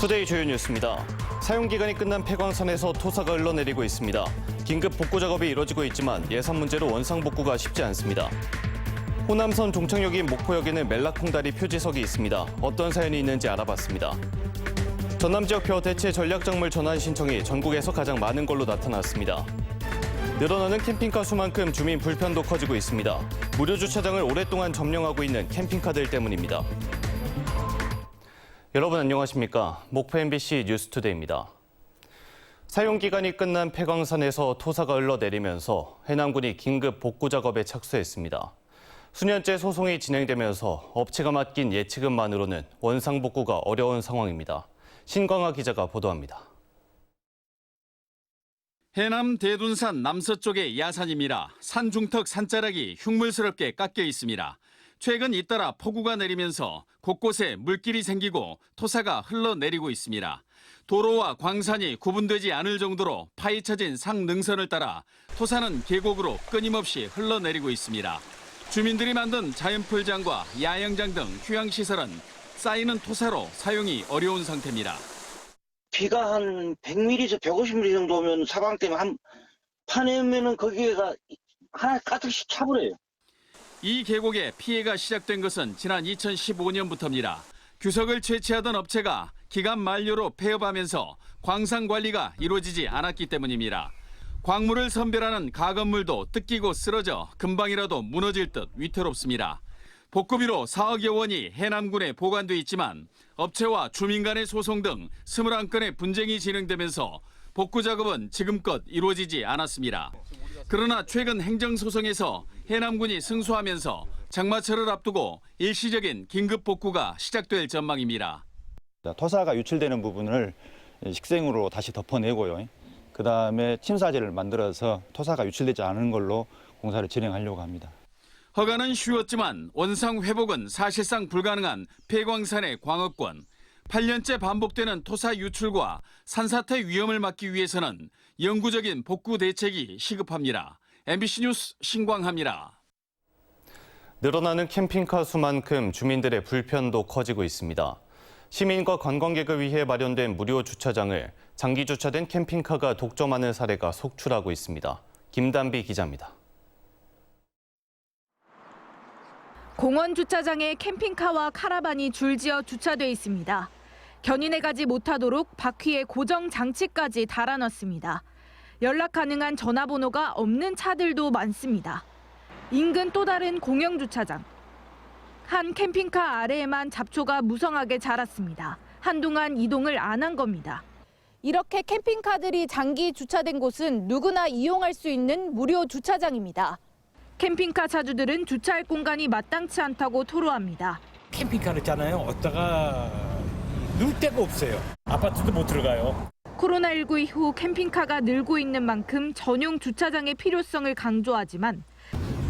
투데이 주요 뉴스입니다. 사용기간이 끝난 폐광산에서 토사가 흘러내리고 있습니다. 긴급 복구 작업이 이뤄지고 있지만 예산 문제로 원상복구가 쉽지 않습니다. 호남선 종착역인 목포역에는 멜라콩다리 표지석이 있습니다. 어떤 사연이 있는지 알아봤습니다. 전남 지역표 대체 전략작물 전환 신청이 전국에서 가장 많은 걸로 나타났습니다. 늘어나는 캠핑카 수만큼 주민 불편도 커지고 있습니다. 무료 주차장을 오랫동안 점령하고 있는 캠핑카들 때문입니다. 여러분 안녕하십니까? 목포 MBC 뉴스투데이입니다. 사용기간이 끝난 폐광산에서 토사가 흘러내리면서 해남군이 긴급 복구 작업에 착수했습니다. 수년째 소송이 진행되면서 업체가 맡긴 예치금만으로는 원상복구가 어려운 상황입니다. 신광하 기자가 보도합니다. 해남 대둔산 남서쪽의 야산입니다. 산 중턱 산자락이 흉물스럽게 깎여 있습니다. 최근 잇따라 폭우가 내리면서 곳곳에 물길이 생기고 토사가 흘러내리고 있습니다. 도로와 광산이 구분되지 않을 정도로 파헤쳐진 상능선을 따라 토사는 계곡으로 끊임없이 흘러내리고 있습니다. 주민들이 만든 자연풀장과 야영장 등 휴양시설은 쌓이는 토사로 사용이 어려운 상태입니다. 비가 한 100mm에서 150mm 정도 오면 사방 때문에 한 파내면은 거기가 하나 가득씩 차버려요. 이 계곡에 피해가 시작된 것은 지난 2015년부터입니다. 규석을 채취하던 업체가 기간 만료로 폐업하면서 광산 관리가 이루어지지 않았기 때문입니다. 광물을 선별하는 가건물도 뜯기고 쓰러져 금방이라도 무너질 듯 위태롭습니다. 복구비로 4억여 원이 해남군에 보관돼 있지만 업체와 주민 간의 소송 등 21건의 분쟁이 진행되면서 복구 작업은 지금껏 이루어지지 않았습니다. 그러나 최근 행정소송에서 해남군이 승소하면서 장마철을 앞두고 일시적인 긴급 복구가 시작될 전망입니다. 토사가 유출되는 부분을 식생으로 다시 덮어내고요. 그다음에 침사제를 만들어서 토사가 유출되지 않은 걸로 공사를 진행하려고 합니다. 허가는 쉬웠지만 원상 회복은 사실상 불가능한 폐광산의 광업권. 8년째 반복되는 토사 유출과 산사태 위험을 막기 위해서는 영구적인 복구 대책이 시급합니다. MBC 뉴스 신광하입니다. 늘어나는 캠핑카 수만큼 주민들의 불편도 커지고 있습니다. 시민과 관광객을 위해 마련된 무료 주차장을 장기 주차된 캠핑카가 독점하는 사례가 속출하고 있습니다. 김단비 기자입니다. 공원 주차장에 캠핑카와 카라반이 줄지어 주차돼 있습니다. 견인해 가지 못하도록 바퀴에 고정 장치까지 달아놨습니다. 연락 가능한 전화번호가 없는 차들도 많습니다. 인근 또 다른 공영 주차장. 한 캠핑카 아래에만 잡초가 무성하게 자랐습니다. 한동안 이동을 안 한 겁니다. 이렇게 캠핑카들이 장기 주차된 곳은 누구나 이용할 수 있는 무료 주차장입니다. 캠핑카 차주들은 주차할 공간이 마땅치 않다고 토로합니다. 캠핑카를 있잖아요. 어디다가 누울 데가 없어요. 아파트도 못 들어가요. 코로나19 이후 캠핑카가 늘고 있는 만큼 전용 주차장의 필요성을 강조하지만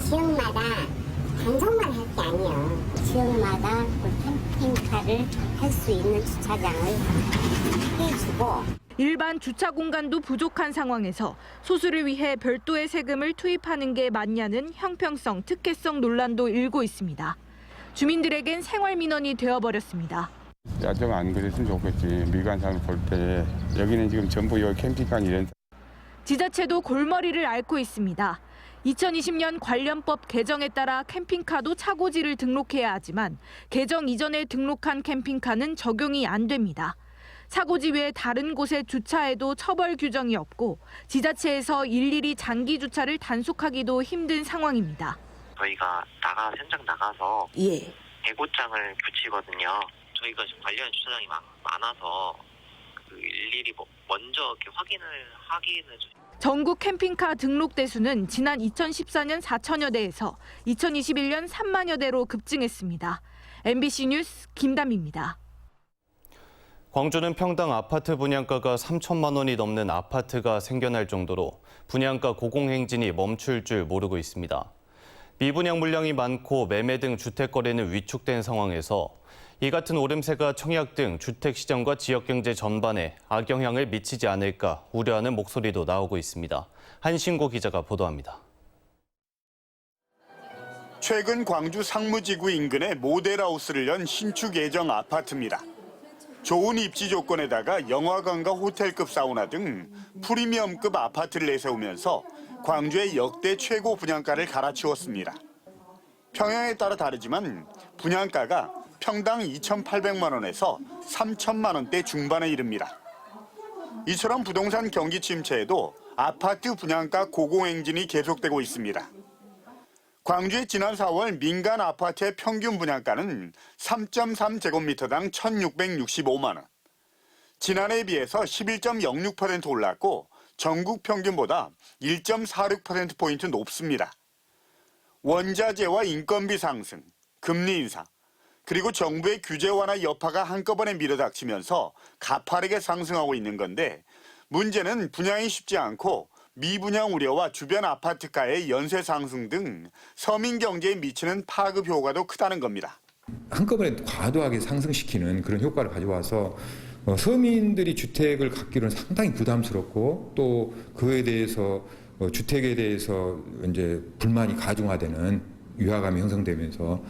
지역마다 단속만 할 게 아니에요. 지역마다 캠핑카를 할 수 있는 주차장을 해주고 일반 주차 공간도 부족한 상황에서 소수를 위해 별도의 세금을 투입하는 게 맞냐는 형평성, 특혜성 논란도 일고 있습니다. 주민들에겐 생활민원이 되어버렸습니다. 좀 안 그랬으면 좋겠지. 미관상을 볼 때 여기는 지금 전부 여기 캠핑카 이런. 지자체도 골머리를 앓고 있습니다. 2020년 관련법 개정에 따라 캠핑카도 차고지를 등록해야 하지만 개정 이전에 등록한 캠핑카는 적용이 안 됩니다. 차고지 외 다른 곳에 주차해도 처벌 규정이 없고 지자체에서 일일이 장기 주차를 단속하기도 힘든 상황입니다. 저희가 현장 나가서 대고장을 붙이거든요. 저희가 지금 관련 주차장이 많아서 일일이 먼저 이렇게 확인을 전국 캠핑카 등록 대수는 지난 2014년 4천여 대에서 2021년 3만여 대로 급증했습니다. MBC 뉴스 김담입니다. 광주는 평당 아파트 분양가가 3천만 원이 넘는 아파트가 생겨날 정도로 분양가 고공행진이 멈출 줄 모르고 있습니다. 미분양 물량이 많고 매매 등 주택 거래는 위축된 상황에서 이 같은 오름세가 청약 등 주택 시장과 지역 경제 전반에 악영향을 미치지 않을까 우려하는 목소리도 나오고 있습니다. 한신고 기자가 보도합니다. 최근 광주 상무지구 인근에 모델하우스를 연 신축 예정 아파트입니다. 좋은 입지 조건에다가 영화관과 호텔급 사우나 등 프리미엄급 아파트를 내세우면서 광주의 역대 최고 분양가를 갈아치웠습니다. 평양에 따라 다르지만 분양가가 평당 2,800만 원에서 3,000만 원대 중반에 이릅니다. 이처럼 부동산 경기 침체에도 아파트 분양가 고공행진이 계속되고 있습니다. 광주의 지난 4월 민간 아파트의 평균 분양가는 3.3제곱미터당 1,665만 원. 지난해에 비해서 11.06% 올랐고 전국 평균보다 1.46%포인트 높습니다. 원자재와 인건비 상승, 금리 인상, 그리고 정부의 규제 완화 여파가 한꺼번에 밀어닥치면서 가파르게 상승하고 있는 건데 문제는 분양이 쉽지 않고 미분양 우려와 주변 아파트가의 연쇄 상승 등 서민 경제에 미치는 파급 효과도 크다는 겁니다. 한꺼번에 과도하게 상승시키는 그런 효과를 가져와서 서민들이 주택을 갖기로는 상당히 부담스럽고 또 그에 대해서 주택에 대해서 이제 불만이 가중화되는 위화감이 형성되면서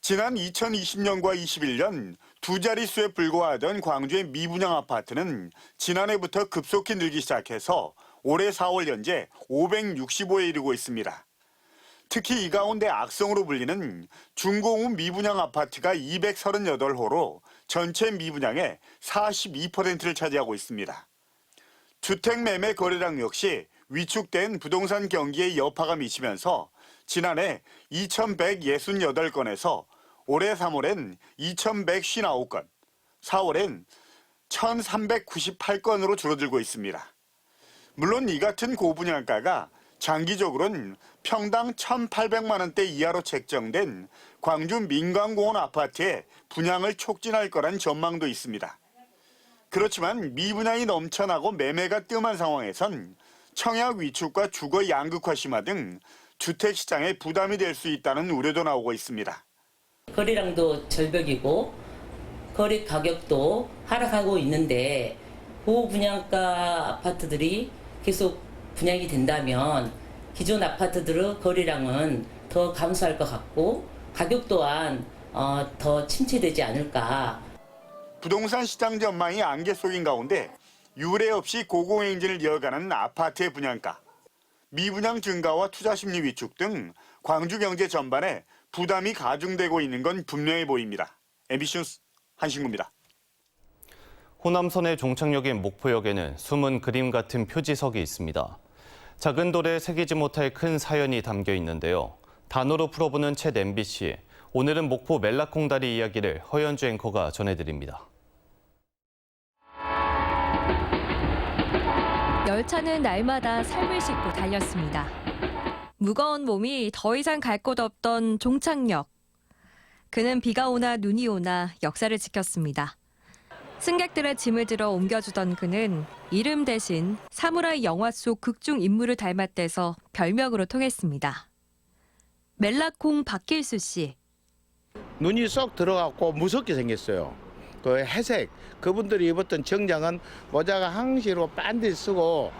지난 2020년과 21년 두 자릿수에 불과하던 광주의 미분양 아파트는 지난해부터 급속히 늘기 시작해서 올해 4월 현재 565에 이르고 있습니다. 특히 이 가운데 악성으로 불리는 중공업 미분양 아파트가 238호로 전체 미분양의 42%를 차지하고 있습니다. 주택 매매 거래량 역시 위축된 부동산 경기에 여파가 미치면서 지난해 2,168건에서 올해 3월엔 2,159건, 4월엔 1,398건으로 줄어들고 있습니다. 물론 이 같은 고분양가가 장기적으로는 평당 1,800만 원대 이하로 책정된 광주 민간공원 아파트의 분양을 촉진할 거란 전망도 있습니다. 그렇지만 미분양이 넘쳐나고 매매가 뜸한 상황에선 청약 위축과 주거 양극화 심화 등 주택시장에 부담이 될 수 있다는 우려도 나오고 있습니다. 거래량도 절벽이고 거래 가격도 하락하고 있는데 고분양가 아파트들이 계속 분양이 된다면 기존 아파트들의 거래량은 더 감소할 것 같고 가격 또한 더 침체되지 않을까. 부동산 시장 전망이 안개 속인 가운데 유례 없이 고공행진을 이어가는 아파트의 분양가, 미분양 증가와 투자 심리 위축 등 광주 경제 전반에 부담이 가중되고 있는 건 분명해 보입니다. MBC 뉴스 한신구입니다. 호남선의 종착역인 목포역에는 숨은 그림 같은 표지석이 있습니다. 작은 돌에 새기지 못할 큰 사연이 담겨 있는데요. 단어로 풀어보는 챗 MBC. 오늘은 목포 멜라콩다리 이야기를 허연주 앵커가 전해드립니다. 열차는 날마다 삶을 싣고 달렸습니다. 무거운 몸이 더 이상 갈 곳 없던 종착역. 그는 비가 오나 눈이 오나 역사를 지켰습니다. 승객들의 짐을 들어 옮겨주던 그는 이름 대신 사무라이 영화 속 극중 인물을 닮았대서 별명으로 통했습니다. 멜라콩 박길수 씨. 눈이 쏙 들어갔고 무섭게 생겼어요. 그 회색, 그분들이 입었던 정장은 모자가 항시로 반드시 쓰고.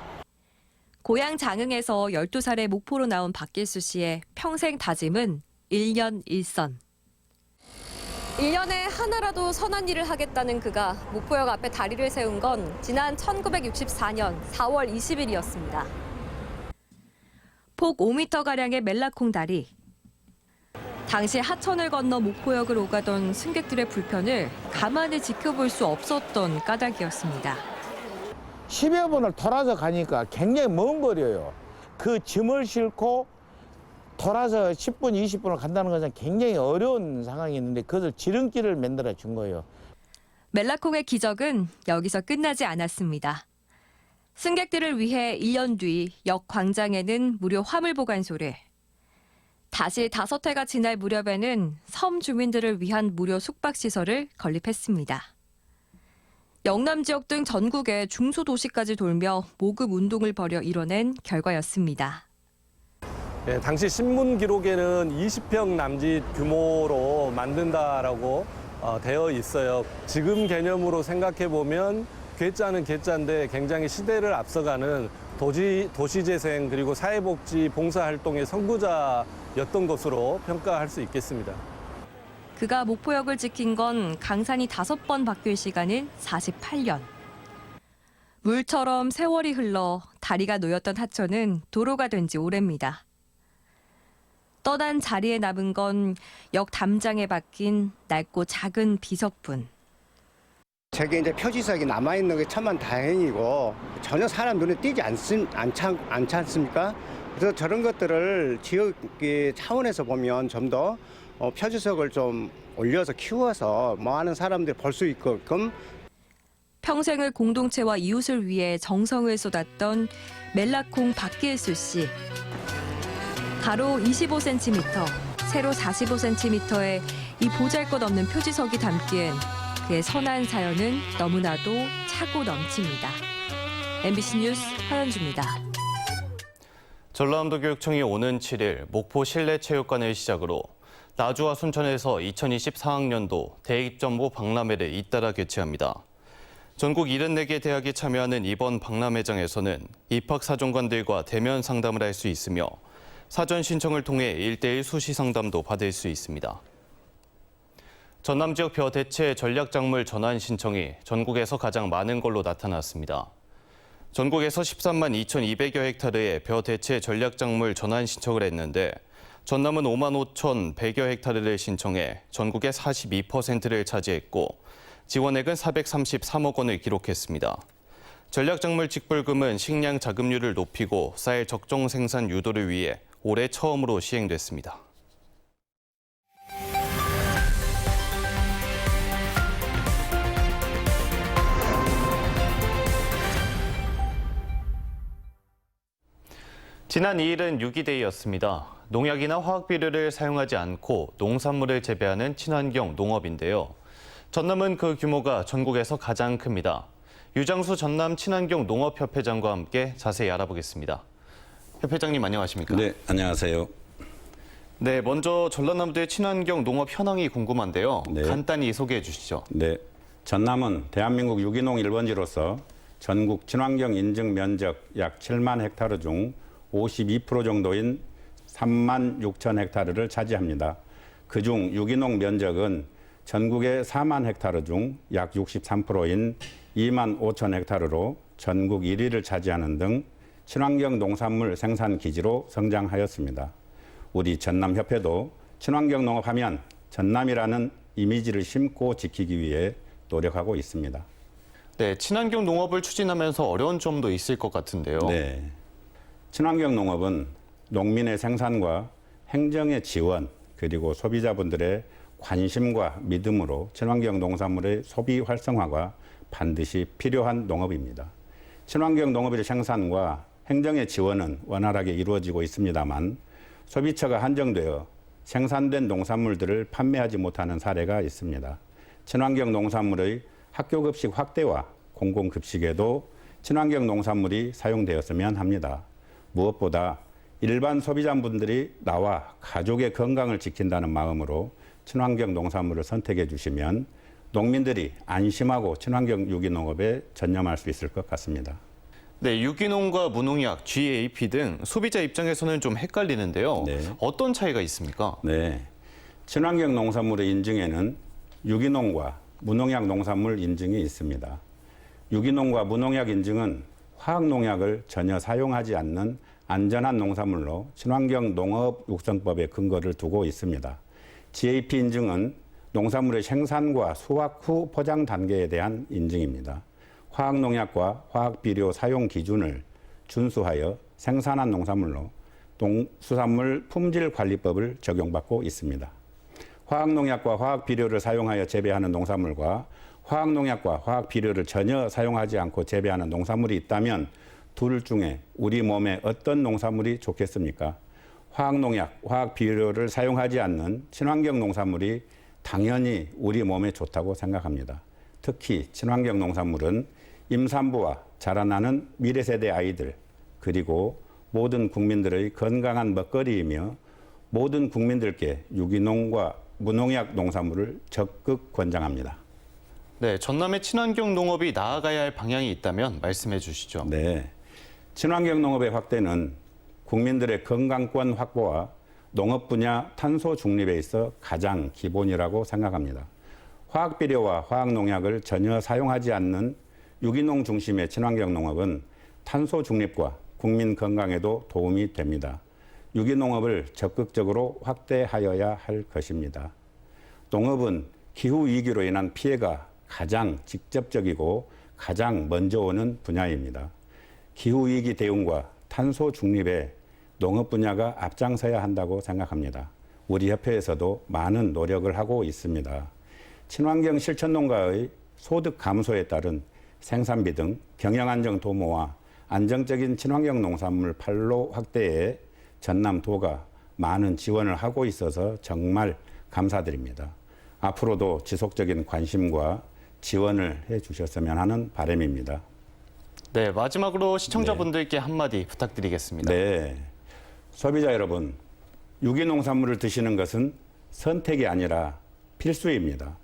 고향 장흥에서 12살에 목포로 나온 박길수 씨의 평생 다짐은 1년 1선. 1년에 하나라도 선한 일을 하겠다는 그가 목포역 앞에 다리를 세운 건 지난 1964년 4월 20일이었습니다. 폭 5m가량의 멜라콩 다리. 당시 하천을 건너 목포역을 오가던 승객들의 불편을 가만히 지켜볼 수 없었던 까닭이었습니다. 10여 번을 돌아서 가니까 굉장히 먼 거리예요. 그 짐을 싣고 돌아서 10분, 20분을 간다는 것은 굉장히 어려운 상황이 있는데 그것을 지름길을 만들어 준 거예요. 멜라콩의 기적은 여기서 끝나지 않았습니다. 승객들을 위해 1년 뒤 역 광장에는 무료 화물 보관소를, 다시 5해가 지날 무렵에는 섬 주민들을 위한 무료 숙박시설을 건립했습니다. 영남 지역 등 전국의 중소도시까지 돌며 모금 운동을 벌여 이뤄낸 결과였습니다. 네, 당시 신문 기록에는 20평 남짓 규모로 만든다라고 되어 있어요. 지금 개념으로 생각해 보면 괴짜는 괴짜인데 굉장히 시대를 앞서가는 도시재생 그리고 사회복지 봉사활동의 선구자였던 것으로 평가할 수 있겠습니다. 그가 목포역을 지킨 건 강산이 5번 바뀔 시간은 48년. 물처럼 세월이 흘러 다리가 놓였던 하천은 도로가 된 지 오래입니다. 떠난 자리에 남은 건 역 담장에 박힌 낡고 작은 비석분. 저게 이제 표지석이 남아있는 게 천만 다행이고 전혀 사람 눈에 띄지 않지 않습니까? 그래서 저런 것들을 지역 차원에서 보면 좀 더 표지석을 좀 올려서 키워서 뭐 하는 사람들이 볼 수 있게끔. 평생을 공동체와 이웃을 위해 정성을 쏟았던 멜라콩 박기수 씨. 가로 25cm, 세로 45cm의 이 보잘것없는 표지석이 담기엔 그의 선한 사연은 너무나도 차고 넘칩니다. MBC 뉴스 화연주입니다. 전라남도교육청이 오는 7일 목포 실내체육관을 시작으로 나주와 순천에서 2024학년도 대입정보 박람회를 잇따라 개최합니다. 전국 74개 대학이 참여하는 이번 박람회장에서는 입학사정관들과 대면 상담을 할 수 있으며 사전 신청을 통해 1:1 수시 상담도 받을 수 있습니다. 전남 지역 벼 대체 전략작물 전환 신청이 전국에서 가장 많은 걸로 나타났습니다. 전국에서 13만 2,200여 헥타르의 벼 대체 전략작물 전환 신청을 했는데 전남은 5만 5,100여 헥타르를 신청해 전국의 42%를 차지했고 지원액은 433억 원을 기록했습니다. 전략작물 직불금은 식량 자급률을 높이고 쌀 적정 생산 유도를 위해 올해 처음으로 시행됐습니다. 지난 2일은 유기데이였습니다. 농약이나 화학비료를 사용하지 않고 농산물을 재배하는 친환경 농업인데요. 전남은 그 규모가 전국에서 가장 큽니다. 유장수 전남 친환경 농업협회장과 함께 자세히 알아보겠습니다. 협회장님 안녕하십니까? 네, 안녕하세요. 네, 먼저 전라남도의 친환경 농업 현황이 궁금한데요. 네. 간단히 소개해 주시죠. 네, 전남은 대한민국 유기농 1번지로서 전국 친환경 인증 면적 약 7만 헥타르 중 52% 정도인 3만 6천 헥타르를 차지합니다. 그중 유기농 면적은 전국의 4만 헥타르 중 약 63%인 2만 5천 헥타르로 전국 1위를 차지하는 등 친환경 농산물 생산 기지로 성장하였습니다. 우리 전남협회도 친환경 농업하면 전남이라는 이미지를 심고 지키기 위해 노력하고 있습니다. 네, 친환경 농업을 추진하면서 어려운 점도 있을 것 같은데요. 네, 친환경 농업은 농민의 생산과 행정의 지원 그리고 소비자분들의 관심과 믿음으로 친환경 농산물의 소비 활성화가 반드시 필요한 농업입니다. 친환경 농업의 생산과 행정의 지원은 원활하게 이루어지고 있습니다만 소비처가 한정되어 생산된 농산물들을 판매하지 못하는 사례가 있습니다. 친환경 농산물의 학교급식 확대와 공공급식에도 친환경 농산물이 사용되었으면 합니다. 무엇보다 일반 소비자분들이 나와 가족의 건강을 지킨다는 마음으로 친환경 농산물을 선택해 주시면 농민들이 안심하고 친환경 유기농업에 전념할 수 있을 것 같습니다. 네, 유기농과 무농약, GAP 등 소비자 입장에서는 좀 헷갈리는데요. 네. 어떤 차이가 있습니까? 네, 친환경 농산물의 인증에는 유기농과 무농약 농산물 인증이 있습니다. 유기농과 무농약 인증은 화학농약을 전혀 사용하지 않는 안전한 농산물로 친환경 농업 육성법에 근거를 두고 있습니다. GAP 인증은 농산물의 생산과 수확 후 포장 단계에 대한 인증입니다. 화학농약과 화학비료 사용 기준을 준수하여 생산한 농산물로 농수산물 품질관리법을 적용받고 있습니다. 화학농약과 화학비료를 사용하여 재배하는 농산물과 화학농약과 화학비료를 전혀 사용하지 않고 재배하는 농산물이 있다면 둘 중에 우리 몸에 어떤 농산물이 좋겠습니까? 화학농약, 화학비료를 사용하지 않는 친환경 농산물이 당연히 우리 몸에 좋다고 생각합니다. 특히 친환경 농산물은 임산부와 자라나는 미래 세대 아이들 그리고 모든 국민들의 건강한 먹거리이며 모든 국민들께 유기농과 무농약 농산물을 적극 권장합니다. 네, 전남의 친환경 농업이 나아가야 할 방향이 있다면 말씀해 주시죠. 네, 친환경 농업의 확대는 국민들의 건강권 확보와 농업 분야 탄소 중립에 있어 가장 기본이라고 생각합니다. 화학 비료와 화학 농약을 전혀 사용하지 않는 유기농 중심의 친환경 농업은 탄소 중립과 국민 건강에도 도움이 됩니다. 유기농업을 적극적으로 확대하여야 할 것입니다. 농업은 기후위기로 인한 피해가 가장 직접적이고 가장 먼저 오는 분야입니다. 기후위기 대응과 탄소 중립에 농업 분야가 앞장서야 한다고 생각합니다. 우리 협회에서도 많은 노력을 하고 있습니다. 친환경 실천농가의 소득 감소에 따른 생산비 등 경영안정 도모와 안정적인 친환경 농산물 판로 확대에 전남도가 많은 지원을 하고 있어서 정말 감사드립니다. 앞으로도 지속적인 관심과 지원을 해주셨으면 하는 바람입니다. 네, 마지막으로 시청자분들께 한마디 부탁드리겠습니다. 네, 소비자 여러분, 유기농산물을 드시는 것은 선택이 아니라 필수입니다.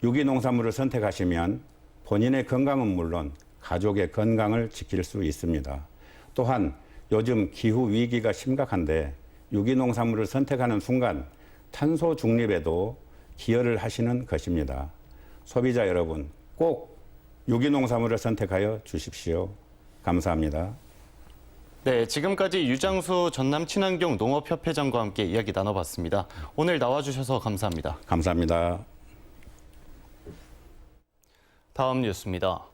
유기농산물을 선택하시면 본인의 건강은 물론 가족의 건강을 지킬 수 있습니다. 또한 요즘 기후 위기가 심각한데 유기농산물을 선택하는 순간 탄소 중립에도 기여를 하시는 것입니다. 소비자 여러분, 꼭 유기농산물을 선택하여 주십시오. 감사합니다. 네, 지금까지 유장수 전남 친환경 농업협회장과 함께 이야기 나눠봤습니다. 오늘 나와주셔서 감사합니다. 감사합니다. 다음 뉴스입니다.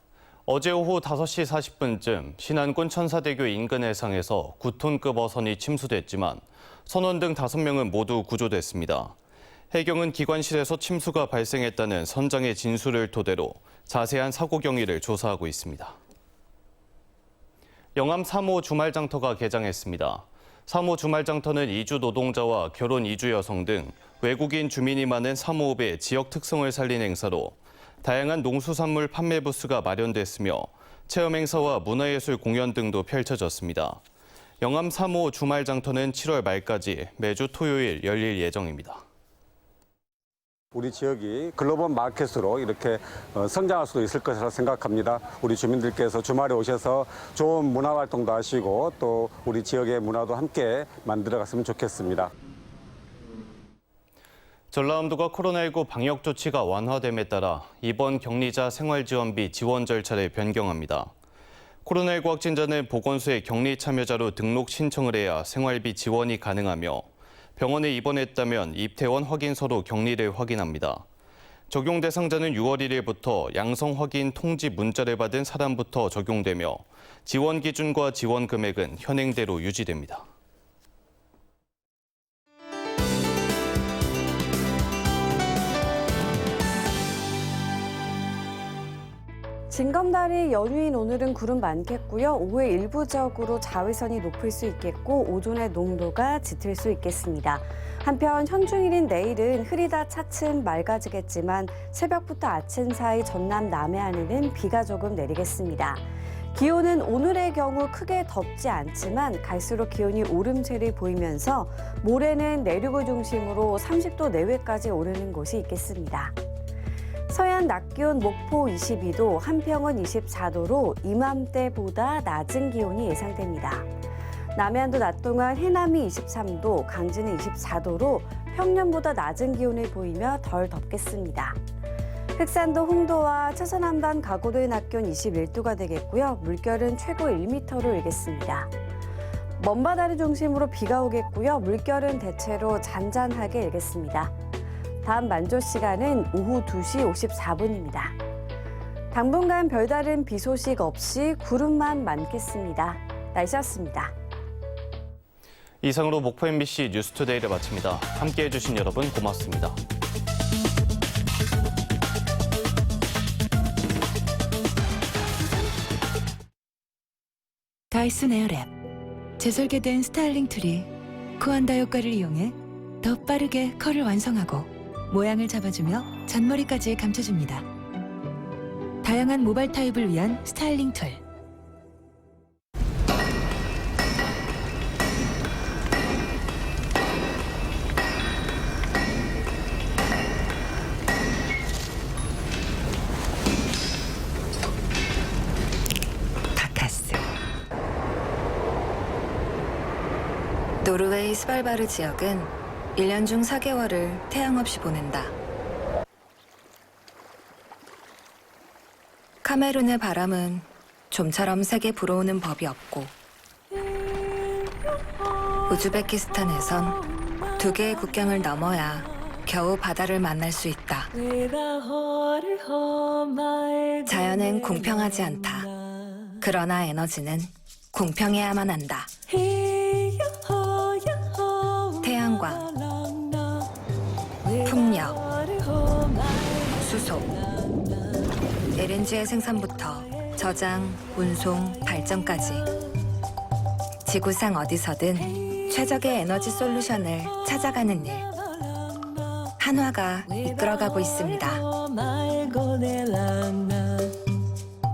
어제 오후 5시 40분쯤 신안군 천사대교 인근 해상에서 9톤급 어선이 침수됐지만 선원 등 5명은 모두 구조됐습니다. 해경은 기관실에서 침수가 발생했다는 선장의 진술을 토대로 자세한 사고 경위를 조사하고 있습니다. 영암 3호 주말장터가 개장했습니다. 3호 주말장터는 이주 노동자와 결혼 이주 여성 등 외국인 주민이 많은 3호읍의 지역 특성을 살린 행사로 다양한 농수산물 판매 부스가 마련됐으며 체험 행사와 문화예술 공연 등도 펼쳐졌습니다. 영암 3호 주말장터는 7월 말까지 매주 토요일 열릴 예정입니다. 우리 지역이 글로벌 마켓으로 이렇게 성장할 수도 있을 것이라 생각합니다. 우리 주민들께서 주말에 오셔서 좋은 문화활동도 하시고 또 우리 지역의 문화도 함께 만들어갔으면 좋겠습니다. 전라남도가 코로나19 방역 조치가 완화됨에 따라 이번 격리자 생활지원비 지원 절차를 변경합니다. 코로나19 확진자는 보건소에 격리 참여자로 등록 신청을 해야 생활비 지원이 가능하며 병원에 입원했다면 입퇴원 확인서로 격리를 확인합니다. 적용 대상자는 6월 1일부터 양성 확인 통지 문자를 받은 사람부터 적용되며 지원 기준과 지원 금액은 현행대로 유지됩니다. 징검다리 연휴인 오늘은 구름 많겠고요. 오후에 일부적으로 자외선이 높을 수 있겠고 오존의 농도가 짙을 수 있겠습니다. 한편 현충일인 내일은 흐리다 차츰 맑아지겠지만 새벽부터 아침 사이 전남 남해안에는 비가 조금 내리겠습니다. 기온은 오늘의 경우 크게 덥지 않지만 갈수록 기온이 오름세를 보이면서 모레는 내륙을 중심으로 30도 내외까지 오르는 곳이 있겠습니다. 서해안 낮 기온 목포 22도, 한평은 24도로 이맘때보다 낮은 기온이 예상됩니다. 남해안도 낮 동안 해남이 23도, 강진은 24도로 평년보다 낮은 기온을 보이며 덜 덥겠습니다. 흑산도 홍도와 차서남단 가고도의 낮 기온 21도가 되겠고요. 물결은 최고 1m로 일겠습니다. 먼바다를 중심으로 비가 오겠고요. 물결은 대체로 잔잔하게 일겠습니다. 다음 만조 시간은 오후 2시 54분입니다. 당분간 별다른 비 소식 없이 구름만 많겠습니다. 날씨였습니다. 이상으로 목포 MBC 뉴스투데이를 마칩니다. 함께해 주신 여러분 고맙습니다. 다이슨 에어랩. 재설계된 스타일링 툴이 코안다 효과를 이용해 더 빠르게 컬을 완성하고 모양을 잡아주며 잔머리까지 감춰줍니다. 다양한 모발 타입을 위한 스타일링 툴. 바카스. 노르웨이 스발바르 지역은 1년 중 4개월을 태양 없이 보낸다. 카메룬의 바람은 좀처럼 세게 불어오는 법이 없고 우즈베키스탄에선 2개의 국경을 넘어야 겨우 바다를 만날 수 있다. 자연은 공평하지 않다. 그러나 에너지는 공평해야만 한다. 태양광, 풍력, 수소, LNG의 생산부터 저장, 운송, 발전까지 지구상 어디서든 최적의 에너지 솔루션을 찾아가는 일. 한화가 이끌어가고 있습니다.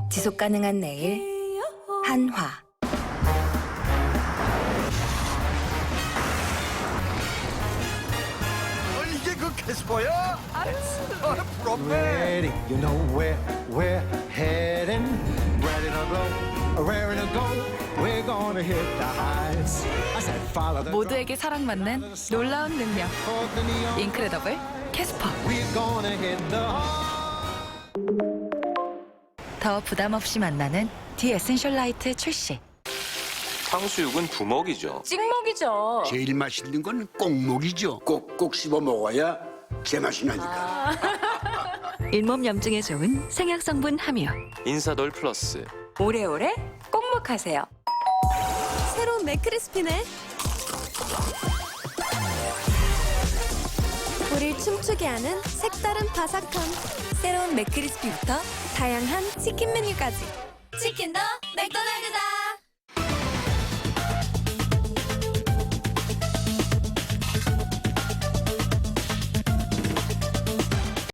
지속 가능한 내일, 한화. 이게 그 캐스퍼야? 부럽네. Ready, you know where we're heading. Ready to go, ready to go. We're gonna hit the heights. I said follow the 모두에게 사랑받는 놀라운 능력. 인크레더블 캐스퍼. We're gonna hit the 더 부담 없이 만나는 디 에센셜 라이트 출시. 탕수육은 부먹이죠. 찍먹이죠. 제일 맛있는 건 꼭먹이죠. 꼭꼭 씹어 먹어야 제맛이 나니까. 잇몸 염증에 좋은 생약 성분 함유. 인사돌 플러스. 오래오래 꼭먹하세요. 새로운 맥크리스피네. 우릴 춤추게 하는 색다른 바삭함. 새로운 맥크리스피부터 다양한 치킨 메뉴까지. 치킨도 맥도날드다.